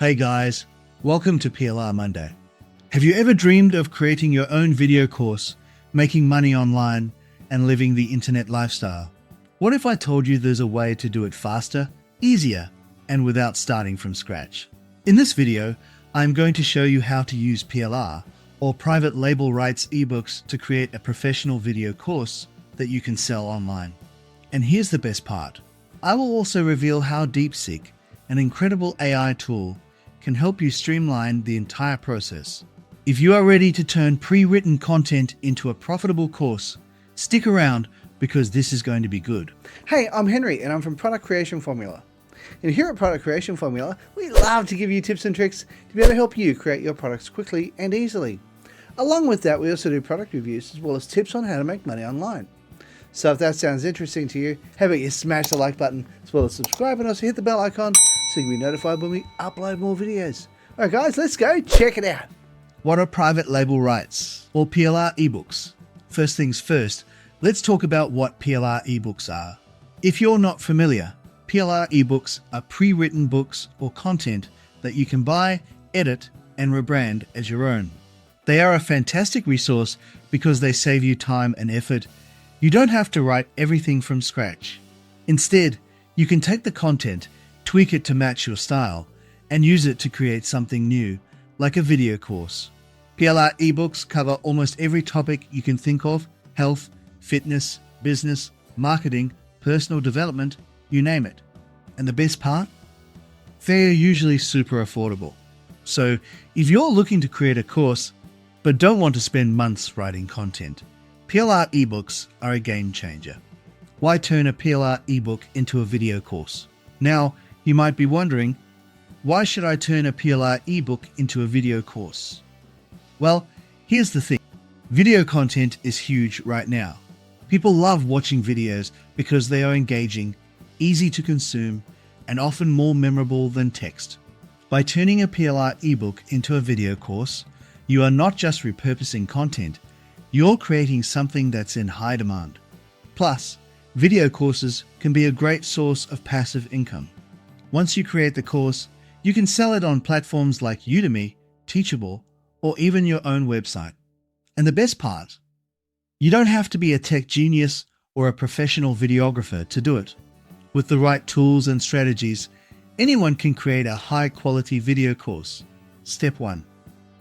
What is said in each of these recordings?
Hey guys, welcome to PLR Monday. Have you ever dreamed of creating your own video course, making money online, and living the internet lifestyle? What if I told you there's a way to do it faster, easier, and without starting from scratch? In this video, I'm going to show you how to use PLR, or private label rights ebooks, to create a professional video course that you can sell online. And here's the best part. I will also reveal how DeepSeek, an incredible AI tool, can help you streamline the entire process. If you are ready to turn pre-written content into a profitable course, stick around because this is going to be good. Hey, I'm Henry and I'm from Product Creation Formula. And here at Product Creation Formula, we love to give you tips and tricks to be able to help you create your products quickly and easily. Along with that, we also do product reviews as well as tips on how to make money online. So if that sounds interesting to you, how about you smash the like button as well as subscribe, and also hit the bell icon so you can be notified when we upload more videos. Alright guys, let's go check it out. What are private label rights, or PLR ebooks? First things first, let's talk about what PLR ebooks are. If you're not familiar, PLR ebooks are pre-written books or content that you can buy, edit, and rebrand as your own. They are a fantastic resource because they save you time and effort. You don't have to write everything from scratch. Instead, you can take the content, tweak it to match your style, and use it to create something new, like a video course. PLR ebooks cover almost every topic you can think of: health, fitness, business, marketing, personal development, you name it. And the best part? They're usually super affordable. So if you're looking to create a course, but don't want to spend months writing content, PLR ebooks are a game changer. Why turn a PLR ebook into a video course? Now, you might be wondering, why should I turn a PLR ebook into a video course? Well, here's the thing. Video content is huge right now. People love watching videos because they are engaging, easy to consume, and often more memorable than text. By turning a PLR ebook into a video course, you are not just repurposing content, you're creating something that's in high demand. Plus, video courses can be a great source of passive income. Once you create the course, you can sell it on platforms like Udemy, Teachable, or even your own website. And the best part, you don't have to be a tech genius or a professional videographer to do it. With the right tools and strategies, anyone can create a high-quality video course. Step 1.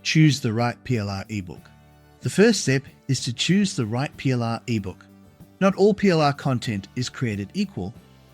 Choose the right PLR ebook. The first step is to choose the right PLR ebook. Not all PLR content is created equal,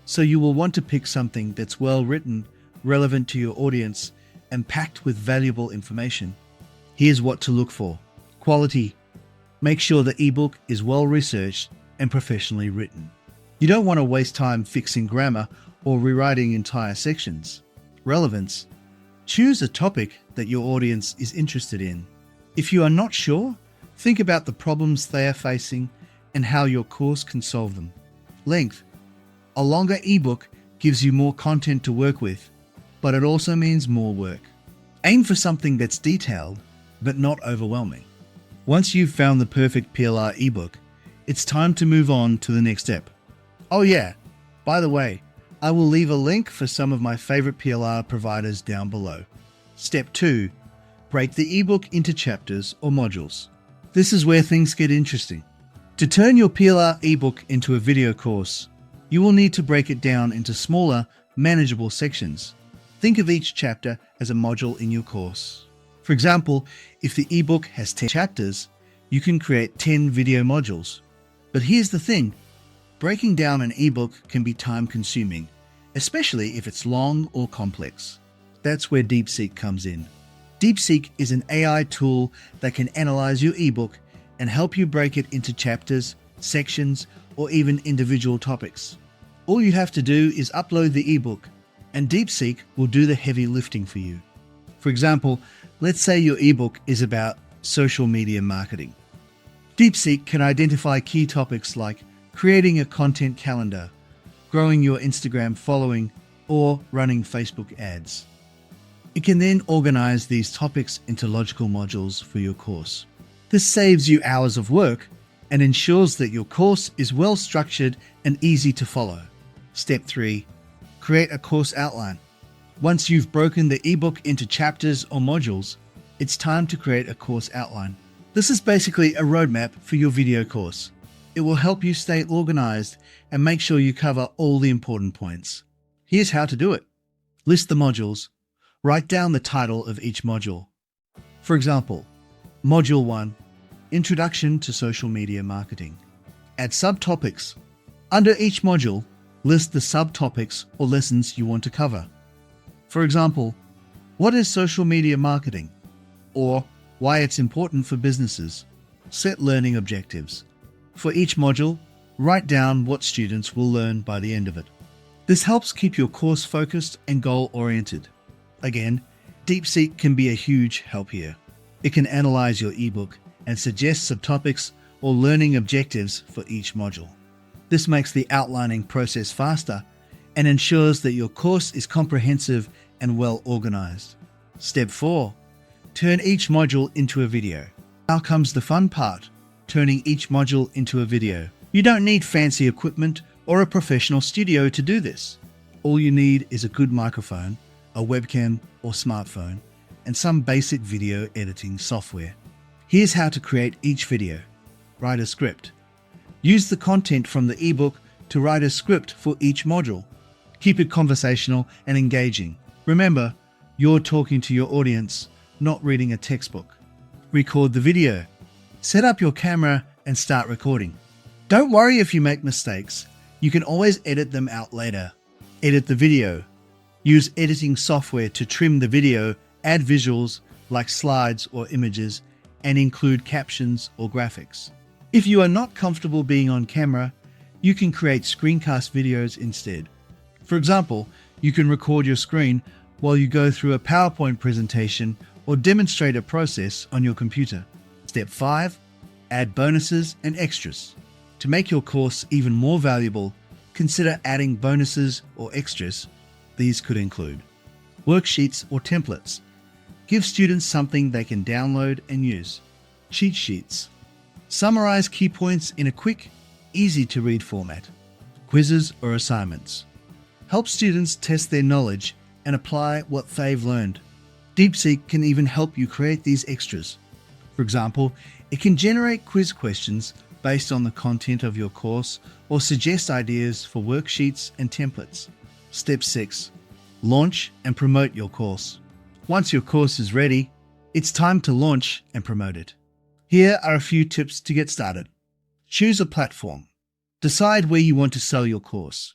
so you will want to pick something that's well written, relevant to your audience, and packed with valuable information. Here's what to look for. Quality. Make sure the ebook is well researched and professionally written. You don't want to waste time fixing grammar or rewriting entire sections. Relevance. Choose a topic that your audience is interested in. If you are not sure, think about the problems they are facing and how your course can solve them. Length. A longer ebook gives you more content to work with, but it also means more work. Aim for something that's detailed, but not overwhelming. Once you've found the perfect PLR ebook, it's time to move on to the next step. Oh yeah, by the way, I will leave a link for some of my favorite PLR providers down below. Step 2. Break the ebook into chapters or modules. This is where things get interesting. To turn your PLR ebook into a video course, you will need to break it down into smaller, manageable sections. Think of each chapter as a module in your course. For example, if the ebook has 10 chapters, you can create 10 video modules. But here's the thing, breaking down an ebook can be time-consuming, especially if it's long or complex. That's where DeepSeek comes in. DeepSeek is an AI tool that can analyze your ebook and help you break it into chapters, sections, or even individual topics. All you have to do is upload the ebook, and DeepSeek will do the heavy lifting for you. For example, let's say your ebook is about social media marketing. DeepSeek can identify key topics like creating a content calendar, growing your Instagram following, or running Facebook ads. It can then organize these topics into logical modules for your course. This saves you hours of work and ensures that your course is well structured and easy to follow. Step 3. Create a course outline. Once you've broken the ebook into chapters or modules, it's time to create a course outline. This is basically a roadmap for your video course. It will help you stay organized and make sure you cover all the important points. Here's how to do it. List the modules. Write down the title of each module. For example, Module 1, Introduction to Social Media Marketing. Add subtopics. Under each module, list the subtopics or lessons you want to cover. For example, what is social media marketing? Or why it's important for businesses. Set learning objectives. For each module, write down what students will learn by the end of it. This helps keep your course focused and goal-oriented. Again, DeepSeek can be a huge help here. It can analyze your ebook and suggest subtopics or learning objectives for each module. This makes the outlining process faster and ensures that your course is comprehensive and well organized. Step 4. Turn each module into a video. Now comes the fun part, turning each module into a video. You don't need fancy equipment or a professional studio to do this. All you need is a good microphone, a webcam or smartphone, and some basic video editing software. Here's how to create each video. Write a script. Use the content from the ebook to write a script for each module. Keep it conversational and engaging. Remember, you're talking to your audience, not reading a textbook. Record the video. Set up your camera and start recording. Don't worry if you make mistakes. You can always edit them out later. Edit the video. Use editing software to trim the video, add visuals like slides or images, and include captions or graphics. If you are not comfortable being on camera, you can create screencast videos instead. For example, you can record your screen while you go through a PowerPoint presentation or demonstrate a process on your computer. Step 5. Add bonuses and extras. To make your course even more valuable, consider adding bonuses or extras. These could include worksheets or templates. Give students something they can download and use. Cheat sheets. Summarize key points in a quick, easy-to-read format. Quizzes or assignments. Help students test their knowledge and apply what they've learned. DeepSeek can even help you create these extras. For example, it can generate quiz questions based on the content of your course or suggest ideas for worksheets and templates. Step 6. Launch and promote your course. Once your course is ready, it's time to launch and promote it. Here are a few tips to get started. Choose a platform. Decide where you want to sell your course.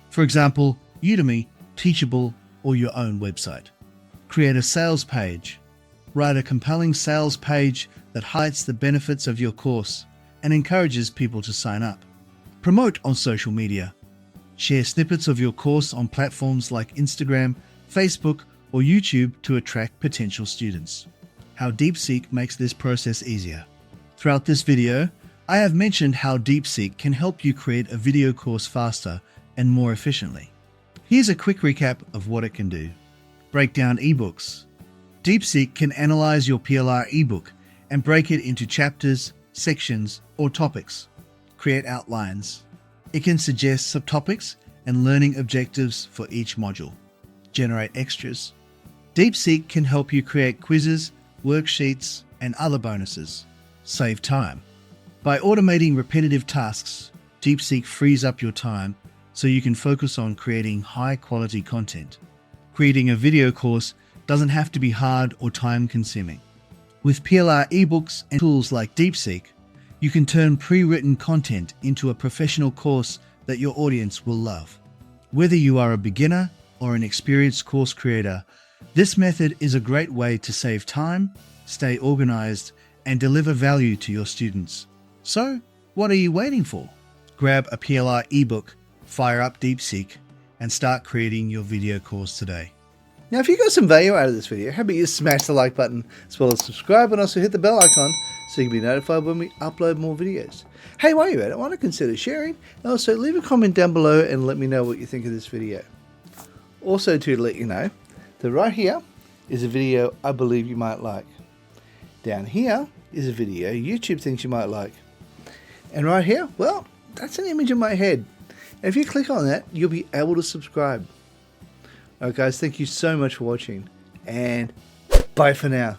For example, Udemy, Teachable, or your own website. Create a sales page. Write a compelling sales page that highlights the benefits of your course and encourages people to sign up. Promote on social media. Share snippets of your course on platforms like Instagram, Facebook, or YouTube to attract potential students. How DeepSeek makes this process easier. Throughout this video, I have mentioned how DeepSeek can help you create a video course faster and more efficiently. Here's a quick recap of what it can do. Break down eBooks. DeepSeek can analyze your PLR ebook and break it into chapters, sections, or topics. Create outlines. It can suggest subtopics and learning objectives for each module. Generate extras. DeepSeek can help you create quizzes, worksheets, and other bonuses. Save time. By automating repetitive tasks, DeepSeek frees up your time so you can focus on creating high-quality content. Creating a video course doesn't have to be hard or time-consuming. With PLR eBooks and tools like DeepSeek, you can turn pre-written content into a professional course that your audience will love. Whether you are a beginner or an experienced course creator, this method is a great way to save time, stay organized, and deliver value to your students. So, what are you waiting for? Grab a PLR ebook, fire up DeepSeek, and start creating your video course today. Now, if you got some value out of this video, how about you smash the like button as well as subscribe, and also hit the bell icon so you can be notified when we upload more videos. Hey, while you're at it, why not consider sharing, and also leave a comment down below and let me know what you think of this video. Also, to let you know that right here is a video I believe you might like. Down here is a video YouTube thinks you might like. And right here, well, that's an image in my head. And if you click on that, you'll be able to subscribe. Alright guys, thank you so much for watching, and bye for now.